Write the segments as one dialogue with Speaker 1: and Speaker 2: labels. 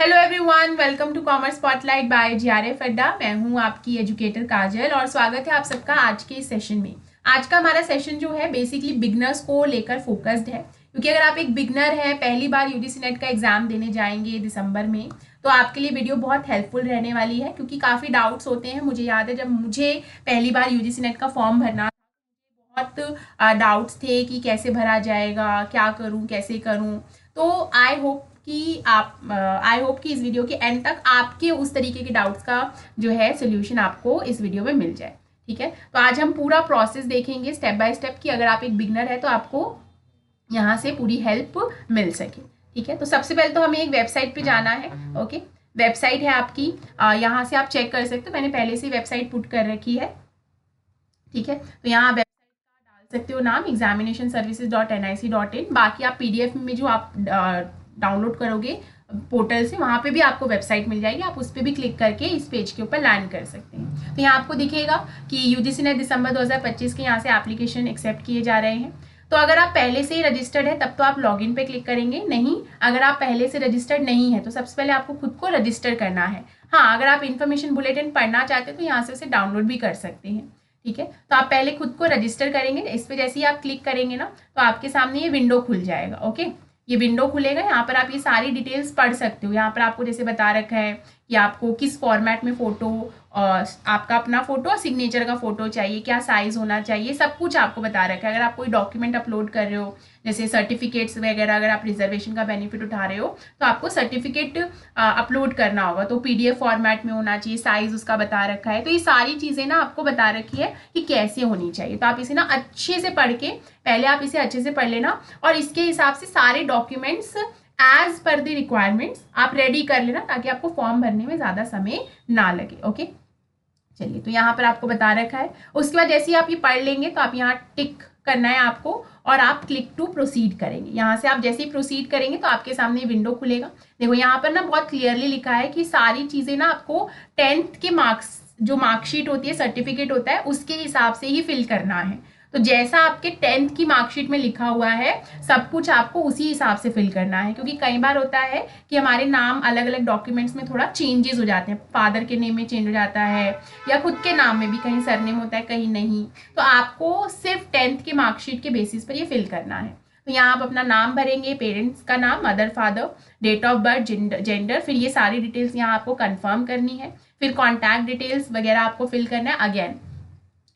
Speaker 1: Hello everyone, welcome to commerce spotlight by GRF Adda. मैं हूं आपकी एजुकेटर काजल और स्वागत है आप सबका आज के इस सेशन में। आज का हमारा सेशन जो है बेसिकली बिगनर्स को लेकर फोकस्ड है, क्योंकि अगर आप एक बिगनर हैं, पहली बार यूजीसी नेट का एग्जाम देने जाएंगे दिसंबर में, तो आपके लिए वीडियो बहुत हेल्पफुल रहने वाली है। क्योंकि काफ़ी डाउट्स होते हैं। मुझे याद है जब मुझे पहली बार यूजीसी नेट का फॉर्म भरना, बहुत डाउट्स थे कि कैसे भरा जाएगा, क्या करूं, कैसे करूं। तो आई होप कि इस वीडियो के एंड तक आपके उस तरीके के डाउट्स का जो है सोल्यूशन आपको इस वीडियो में मिल जाए। ठीक है, तो आज हम पूरा प्रोसेस देखेंगे स्टेप बाय स्टेप कि अगर आप एक बिगनर है तो आपको यहाँ से पूरी हेल्प मिल सके। ठीक है, तो सबसे पहले तो हमें एक वेबसाइट पे जाना है। ओके, वेबसाइट है आपकी, यहाँ से आप चेक कर सकते हो। मैंने पहले से वेबसाइट पुट कर रखी है। ठीक है, तो यहाँ डाल सकते हो नाम examinationservices.nic.in। बाकी आप पीडीएफ में जो आप डाउनलोड करोगे पोर्टल से, वहाँ पे भी आपको वेबसाइट मिल जाएगी। आप उस पर भी क्लिक करके इस पेज के ऊपर लैंड कर सकते हैं। तो यहाँ आपको दिखेगा कि यूजीसी ने दिसंबर 2025 के यहाँ से एप्लीकेशन एक्सेप्ट किए जा रहे हैं। तो अगर आप पहले से ही रजिस्टर्ड है तब तो आप लॉगिन पे क्लिक करेंगे। नहीं, अगर आप पहले से रजिस्टर्ड नहीं है तो सबसे पहले आपको खुद को रजिस्टर करना है। हाँ, अगर आप इन्फॉर्मेशन बुलेटिन पढ़ना चाहते हैं तो यहाँ से उसे डाउनलोड भी कर सकते हैं। ठीक है, तो आप पहले खुद को रजिस्टर करेंगे। इस पर जैसे ही आप क्लिक करेंगे ना, तो आपके सामने ये विंडो खुल जाएगा। ओके, ये विंडो खुलेगा। यहाँ पर आप ये सारी डिटेल्स पढ़ सकते हो। यहाँ पर आपको जैसे बता रखा है कि आपको किस फॉर्मेट में फ़ोटो, आपका अपना फ़ोटो और सिग्नेचर का फ़ोटो चाहिए, क्या साइज़ होना चाहिए, सब कुछ आपको बता रखा है। अगर आप कोई डॉक्यूमेंट अपलोड कर रहे हो, जैसे सर्टिफिकेट्स वगैरह, अगर आप रिजर्वेशन का बेनिफिट उठा रहे हो तो आपको सर्टिफिकेट अपलोड करना होगा, तो पीडीएफ फॉर्मेट में होना चाहिए, साइज़ उसका बता रखा है। तो ये सारी चीज़ें ना आपको बता रखी है कि कैसे होनी चाहिए। तो आप इसे ना अच्छे से पढ़ के, पहले आप इसे अच्छे से पढ़ लेना और इसके हिसाब से सारे documents as per the requirements आप रेडी कर लेना, ताकि आपको फॉर्म भरने में ज़्यादा समय ना लगे। ओके, चलिए, तो यहाँ पर आपको बता रखा है। उसके बाद जैसे ही आप ये पढ़ लेंगे तो आप यहाँ टिक करना है आपको और आप क्लिक टू प्रोसीड करेंगे। यहाँ से आप जैसे ही प्रोसीड करेंगे तो आपके सामने विंडो खुलेगा। देखो यहाँ पर ना बहुत क्लियरली लिखा है कि सारी चीज़ें ना आपको 10th के मार्क्स, जो मार्कशीट होती है, सर्टिफिकेट होता है, उसके हिसाब से ही फिल करना है। तो जैसा आपके 10th की मार्कशीट में लिखा हुआ है सब कुछ आपको उसी हिसाब से फिल करना है। क्योंकि कई बार होता है कि हमारे नाम अलग अलग डॉक्यूमेंट्स में थोड़ा चेंजेस हो जाते हैं, फादर के नेम में चेंज हो जाता है या खुद के नाम में भी कहीं सरनेम होता है, कहीं नहीं। तो आपको सिर्फ 10th के मार्कशीट के बेसिस पर ये फिल करना है। तो यहाँ आप अपना नाम भरेंगे, पेरेंट्स का नाम, mother father, date of birth, gender, फिर ये सारी डिटेल्स यहाँ आपको कंफर्म करनी है। फिर कॉन्टैक्ट डिटेल्स वगैरह आपको फिल करना है अगेन।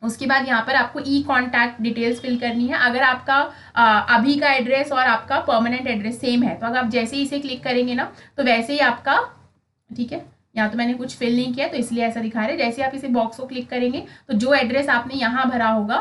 Speaker 1: उसके बाद यहाँ पर आपको ई कॉन्टैक्ट डिटेल्स फिल करनी है। अगर आपका अभी का एड्रेस और आपका परमानेंट एड्रेस सेम है तो अगर आप जैसे ही इसे क्लिक करेंगे ना तो वैसे ही आपका, ठीक है, यहाँ तो मैंने कुछ फिल नहीं किया तो इसलिए ऐसा दिखा रहे। जैसे आप इसे बॉक्स को क्लिक करेंगे तो जो एड्रेस आपने यहाँ भरा होगा,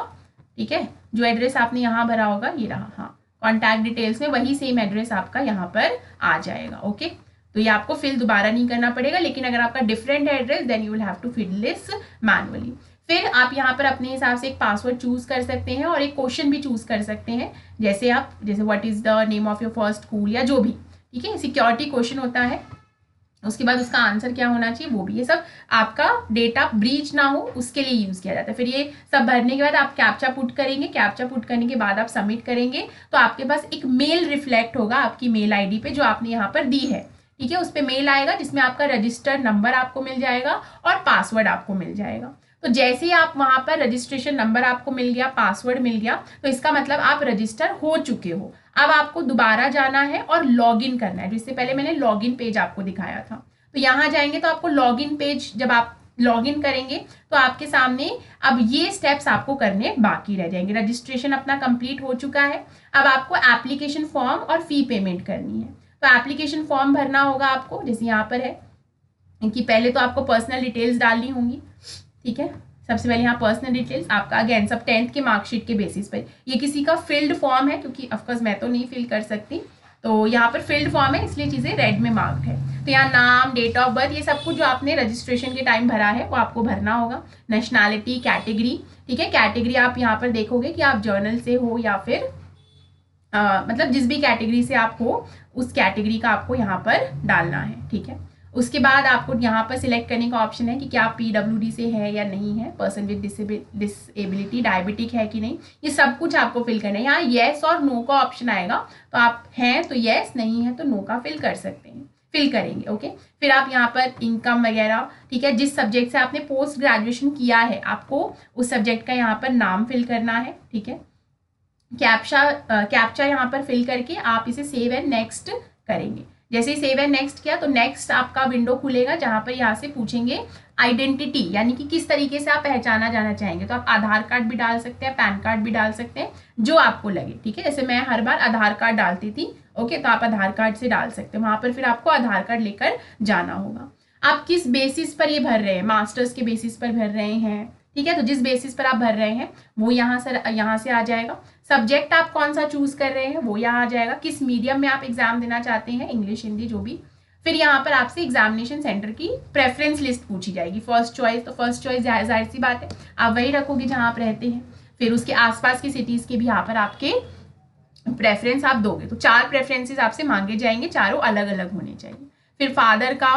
Speaker 1: ठीक है, जो एड्रेस आपने यहाँ भरा होगा ये रहा, हाँ, कॉन्टैक्ट डिटेल्स में वही सेम एड्रेस आपका यहाँ पर आ जाएगा। ओके, तो ये आपको फिल दोबारा नहीं करना पड़ेगा। लेकिन अगर आपका different address then you will have to fill this manually. फिर आप यहाँ पर अपने हिसाब से एक पासवर्ड चूज कर सकते हैं और एक क्वेश्चन भी चूज कर सकते हैं। जैसे what is the name of your first school या जो भी, ठीक है, सिक्योरिटी क्वेश्चन होता है। उसके बाद उसका आंसर क्या होना चाहिए वो भी, ये सब आपका डेटा ब्रीच ना हो उसके लिए यूज किया जाता है। फिर ये सब भरने के बाद आप कैप्चा पुट करेंगे। कैप्चा पुट करने के बाद आप सबमिट करेंगे तो आपके पास एक मेल रिफ्लेक्ट होगा आपकी मेल आईडी पे जो आपने यहाँ पर दी है। ठीक है, उस पर मेल आएगा जिसमें आपका रजिस्टर्ड नंबर आपको मिल जाएगा और पासवर्ड आपको मिल जाएगा। तो जैसे ही आप वहां पर रजिस्ट्रेशन नंबर आपको मिल गया, पासवर्ड मिल गया, तो इसका मतलब आप रजिस्टर हो चुके हो। अब आपको दोबारा जाना है और लॉगिन करना है। जिससे पहले मैंने लॉगिन पेज आपको दिखाया था, तो यहाँ जाएंगे तो आपको लॉगिन पेज, जब आप लॉगिन करेंगे तो आपके सामने अब ये स्टेप्स आपको करने बाकी रह जाएंगे। रजिस्ट्रेशन अपना कंप्लीट हो चुका है। अब आपको एप्लीकेशन फॉर्म और फी पेमेंट करनी है। तो एप्लीकेशन फॉर्म भरना होगा आपको, जैसे यहाँ पर है कि पहले तो आपको पर्सनल डिटेल्स डालनी होंगी। ठीक है, सबसे पहले यहाँ पर्सनल डिटेल्स आपका अगेन सब 10th के मार्कशीट के बेसिस पर। ये किसी का फिल्ड फॉर्म है क्योंकि ऑफकोर्स मैं तो नहीं फिल कर सकती, तो यहाँ पर फिल्ड फॉर्म है इसलिए चीज़ें रेड में मार्क्ड है। तो यहाँ नाम, डेट ऑफ बर्थ, ये सब कुछ जो आपने रजिस्ट्रेशन के टाइम भरा है वो आपको भरना होगा। नेशनैलिटी, कैटेगरी, ठीक है, कैटेगरी आप यहाँ पर देखोगे कि आप जर्नल से हो या फिर मतलब जिस भी कैटेगरी से आप हो उस कैटेगरी का आपको यहाँ पर डालना है। ठीक है, उसके बाद आपको यहाँ पर सिलेक्ट करने का ऑप्शन है कि क्या आप पीडब्ल्यूडी से है या नहीं है, पर्सन विद डिसेबिलिटी, डायबिटिक है कि नहीं, ये सब कुछ आपको फिल करना है। यहाँ येस और नो का ऑप्शन आएगा, तो आप हैं तो येस, नहीं है तो नो का फिल कर सकते हैं। फिल करेंगे। ओके, फिर आप यहाँ पर इनकम वगैरह, ठीक है, जिस सब्जेक्ट से आपने पोस्ट ग्रेजुएशन किया है आपको उस सब्जेक्ट का यहाँ पर नाम फिल करना है। ठीक है, कैप्चा यहाँ पर फिल करके आप इसे सेव एंड नेक्स्ट करेंगे। जैसे ही सेव एंड नेक्स्ट किया तो नेक्स्ट आपका विंडो खुलेगा जहाँ पर यहाँ से पूछेंगे आइडेंटिटी, यानी कि किस तरीके से आप पहचाना जाना चाहेंगे। तो आप आधार कार्ड भी डाल सकते हैं, पैन कार्ड भी डाल सकते हैं, जो आपको लगे। ठीक है, जैसे मैं हर बार आधार कार्ड डालती थी। ओके, तो आप आधार कार्ड से डाल सकते हैं। वहाँ पर फिर आपको आधार कार्ड लेकर जाना होगा। आप किस बेसिस पर ये भर रहे हैं, मास्टर्स के बेसिस पर भर रहे हैं। ठीक है, तो जिस बेसिस पर आप भर रहे हैं वो यहाँ से आ जाएगा। सब्जेक्ट आप कौन सा चूज कर रहे हैं वो यहाँ आ जाएगा। किस मीडियम में आप एग्जाम देना चाहते हैं, इंग्लिश हिंदी जो भी। फिर यहाँ पर आपसे एग्जामिनेशन सेंटर की प्रेफरेंस लिस्ट पूछी जाएगी। फर्स्ट चॉइस, तो फर्स्ट चॉइस जाहिर सी बात है आप वही रखोगे जहाँ आप रहते हैं। फिर उसके आसपास की सिटीज़ के भी यहाँ पर आपके प्रेफरेंस आप दोगे। तो 4 प्रेफरेंसेस आपसे मांगे जाएंगे, चारों अलग अलग होने चाहिए। फिर फादर का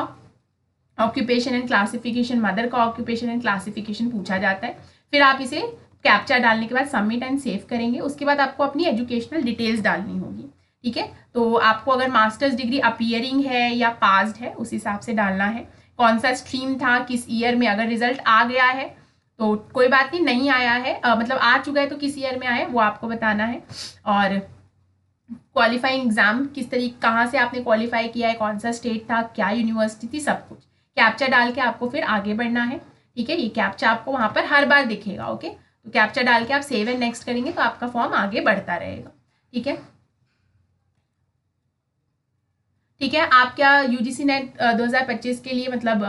Speaker 1: ऑक्यूपेशन एंड क्लासिफिकेशन, मदर का ऑक्यूपेशन एंड क्लासिफिकेशन पूछा जाता है। फिर आप इसे कैप्चा डालने के बाद सबमिट एंड सेव करेंगे। उसके बाद आपको अपनी एजुकेशनल डिटेल्स डालनी होगी। ठीक है, तो आपको अगर मास्टर्स डिग्री अपीयरिंग है या पास्ड है उस हिसाब से डालना है। कौन सा स्ट्रीम था, किस ईयर में, अगर रिजल्ट आ गया है तो कोई बात नहीं आया है मतलब आ चुका है तो किस ईयर में आया है वो आपको बताना है। और क्वालिफाइंग एग्जाम किस तरीके, कहाँ से आपने क्वालिफाई किया है, कौन सा स्टेट था, क्या यूनिवर्सिटी थी, सब कुछ कैप्चा डाल के आपको फिर आगे बढ़ना है। ठीक है, ये कैप्चा आपको वहाँ पर हर बार दिखेगा। ओके, तो कैप्चा डाल के आप सेव एंड नेक्स्ट करेंगे तो आपका फॉर्म आगे बढ़ता रहेगा। ठीक है, ठीक है। आप क्या यूजीसी नेट 2025 के लिए मतलब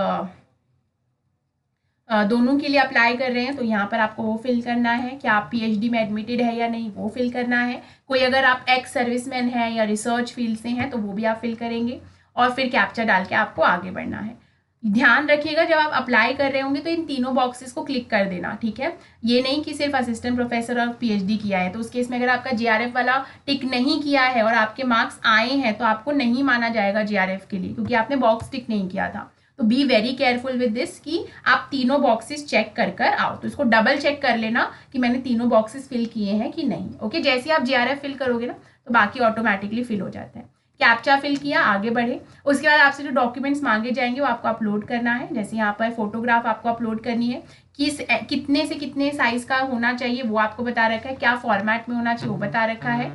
Speaker 1: दोनों के लिए अप्लाई कर रहे हैं तो यहाँ पर आपको वो फिल करना है। क्या आप पीएचडी में एडमिटेड है या नहीं वो फिल करना है। कोई अगर आप एक्स सर्विसमैन हैं या रिसर्च फील्ड से हैं तो वो भी आप फिल करेंगे और फिर कैप्चा डाल के आपको आगे बढ़ना है। ध्यान रखिएगा जब आप अप्लाई कर रहे होंगे तो इन तीनों बॉक्सेस को क्लिक कर देना। ठीक है, ये नहीं कि सिर्फ असिस्टेंट प्रोफेसर और पीएचडी किया है तो उस केस में अगर आपका जेआरएफ वाला टिक नहीं किया है और आपके मार्क्स आए हैं तो आपको नहीं माना जाएगा जेआरएफ के लिए, क्योंकि आपने बॉक्स टिक नहीं किया था। तो be very careful with this कि आप तीनों बॉक्सेस चेक कर आओ। तो इसको डबल चेक कर लेना कि मैंने तीनों बॉक्सेस फिल किए हैं कि नहीं। ओके, जैसे आप जेआरएफ फिल करोगे ना तो बाकी ऑटोमेटिकली फिल हो जाता है। कैप्चा फिल किया, आगे बढ़े। उसके बाद आपसे जो डॉक्यूमेंट्स मांगे जाएंगे वो आपको अपलोड करना है। जैसे यहाँ पर फोटोग्राफ आपको अपलोड करनी है, कितने से कितने साइज का होना चाहिए वो आपको बता रखा है, क्या फॉर्मेट में होना चाहिए वो बता रखा है।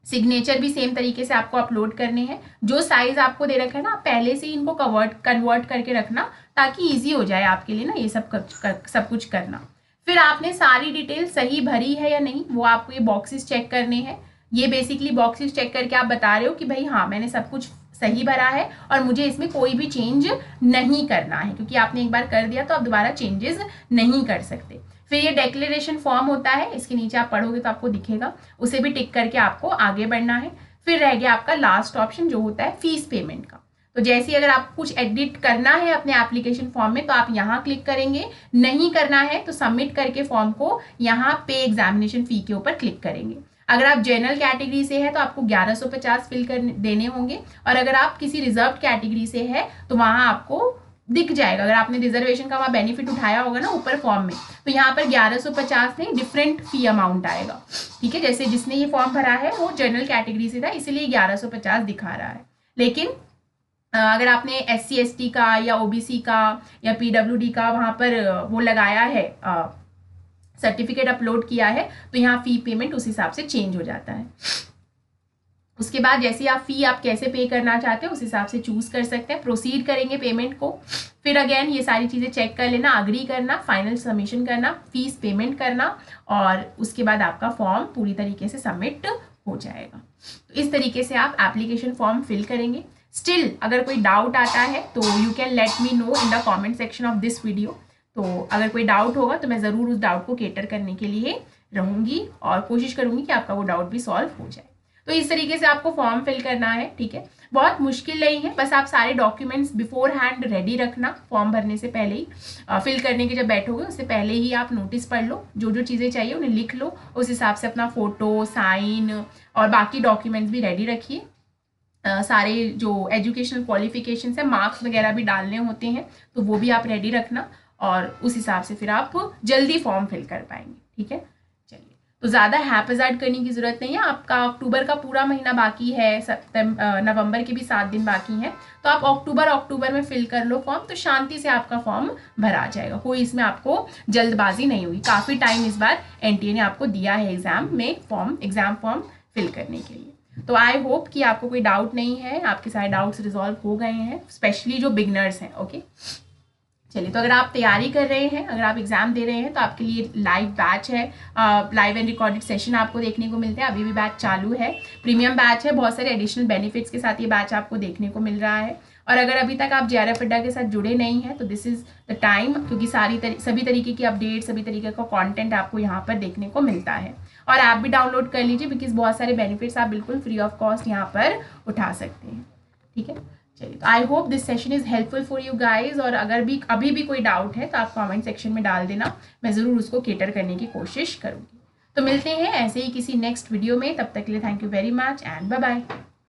Speaker 1: सिग्नेचर भी सेम तरीके से आपको अपलोड करने हैं। जो साइज आपको दे रखा है ना पहले से ही इनको कन्वर्ट करके रखना ताकि ईजी हो जाए आपके लिए ना ये सब कुछ करना। फिर आपने सारी डिटेल सही भरी है या नहीं वो आपको ये बॉक्सेस चेक करने हैं। ये बेसिकली बॉक्सेस चेक करके आप बता रहे हो कि भाई हाँ मैंने सब कुछ सही भरा है और मुझे इसमें कोई भी चेंज नहीं करना है, क्योंकि आपने एक बार कर दिया तो आप दोबारा चेंजेस नहीं कर सकते। फिर ये डेक्लेरेशन फॉर्म होता है, इसके नीचे आप पढ़ोगे तो आपको दिखेगा, उसे भी टिक करके आपको आगे बढ़ना है। फिर रह गया आपका लास्ट ऑप्शन जो होता है फीस पेमेंट का। तो जैसे अगर आपको कुछ एडिट करना है अपने एप्लीकेशन फॉर्म में तो आप यहाँ क्लिक करेंगे, नहीं करना है तो सबमिट करके फॉर्म को यहाँ पे एग्जामिनेशन फी के ऊपर क्लिक करेंगे। अगर आप जनरल कैटेगरी से है तो आपको 1150 फिल कर देने होंगे और अगर आप किसी रिजर्व कैटेगरी से है तो वहाँ आपको दिख जाएगा। अगर आपने रिजर्वेशन का वहाँ बेनिफिट उठाया होगा ना ऊपर फॉर्म में तो यहाँ पर 1150 नहीं डिफरेंट फी अमाउंट आएगा। ठीक है, जैसे जिसने ये फॉर्म भरा है वो जनरल कैटेगरी से था इसलिए 1150 दिखा रहा है। लेकिन अगर आपने SC ST का या OBC का या PWD का वहाँ पर वो लगाया है सर्टिफिकेट अपलोड किया है तो यहाँ फी पेमेंट उस हिसाब से चेंज हो जाता है। उसके बाद जैसे आप फी आप कैसे पे करना चाहते हो उस हिसाब से चूज कर सकते हैं। प्रोसीड करेंगे पेमेंट को। फिर अगेन ये सारी चीज़ें चेक कर लेना, अग्री करना, फाइनल सबमिशन करना, फीस पेमेंट करना और उसके बाद आपका फॉर्म पूरी तरीके से सबमिट हो जाएगा। तो इस तरीके से आप एप्लीकेशन फॉर्म फिल करेंगे। स्टिल अगर कोई डाउट आता है तो you can let me know in the comment section of this video. तो अगर कोई डाउट होगा तो मैं ज़रूर उस डाउट को केटर करने के लिए रहूँगी और कोशिश करूँगी कि आपका वो डाउट भी सॉल्व हो जाए। तो इस तरीके से आपको फॉर्म फिल करना है। ठीक है, बहुत मुश्किल नहीं है, बस आप सारे डॉक्यूमेंट्स बिफोर हैंड रेडी रखना। फॉर्म भरने से पहले ही फिल करने के जब बैठोगे उससे पहले ही आप नोटिस पढ़ लो, जो जो चीज़ें चाहिए उन्हें लिख लो, उस हिसाब से अपना फ़ोटो, साइन और बाकी डॉक्यूमेंट्स भी रेडी रखिए। सारे जो एजुकेशनल क्वालिफिकेशन है, मार्क्स वगैरह भी डालने होते हैं तो वो भी आप रेडी रखना और उस हिसाब से फिर आप जल्दी फॉर्म फिल कर पाएंगे। ठीक है, चलिए तो ज़्यादा हैपेजार्ड करने की ज़रूरत नहीं है। आपका अक्टूबर का पूरा महीना बाकी है, नवंबर के भी 7 दिन बाकी हैं, तो आप अक्टूबर में फिल कर लो फॉर्म, तो शांति से आपका फॉर्म भरा जाएगा। कोई इसमें आपको जल्दबाजी नहीं हुई। काफ़ी टाइम इस बार एनटीए ने आपको दिया है एग्जाम फॉर्म फिल करने के लिए। तो आई होप कि आपको कोई डाउट नहीं है, आपके सारे डाउट्स रिजॉल्व हो गए हैं, स्पेशली जो बिगनर्स हैं। ओके, चलिए, तो अगर आप तैयारी कर रहे हैं, अगर आप एग्जाम दे रहे हैं, तो आपके लिए लाइव बैच है, लाइव एंड रिकॉर्डेड सेशन आपको देखने को मिलते हैं। अभी भी बैच चालू है, प्रीमियम बैच है, बहुत सारे एडिशनल बेनिफिट्स के साथ ये बैच आपको देखने को मिल रहा है। और अगर अभी तक आप JRF अड्डा के साथ जुड़े नहीं हैं, तो दिस इज़ द टाइम, क्योंकि सभी तरीके की अपडेट, सभी तरीके का कंटेंट आपको यहाँ पर देखने को मिलता है। और ऐप भी डाउनलोड कर लीजिए, बिकॉज बहुत सारे बेनिफिट्स आप बिल्कुल फ्री ऑफ कॉस्ट यहाँ पर उठा सकते हैं। ठीक है, चलिए, तो I hope this session is helpful for you guys. और अगर भी अभी भी कोई डाउट है तो आप कमेंट सेक्शन में डाल देना, मैं ज़रूर उसको केटर करने की कोशिश करूँगी। तो मिलते हैं ऐसे ही किसी नेक्स्ट वीडियो में, तब तक के लिए thank you very much and bye bye.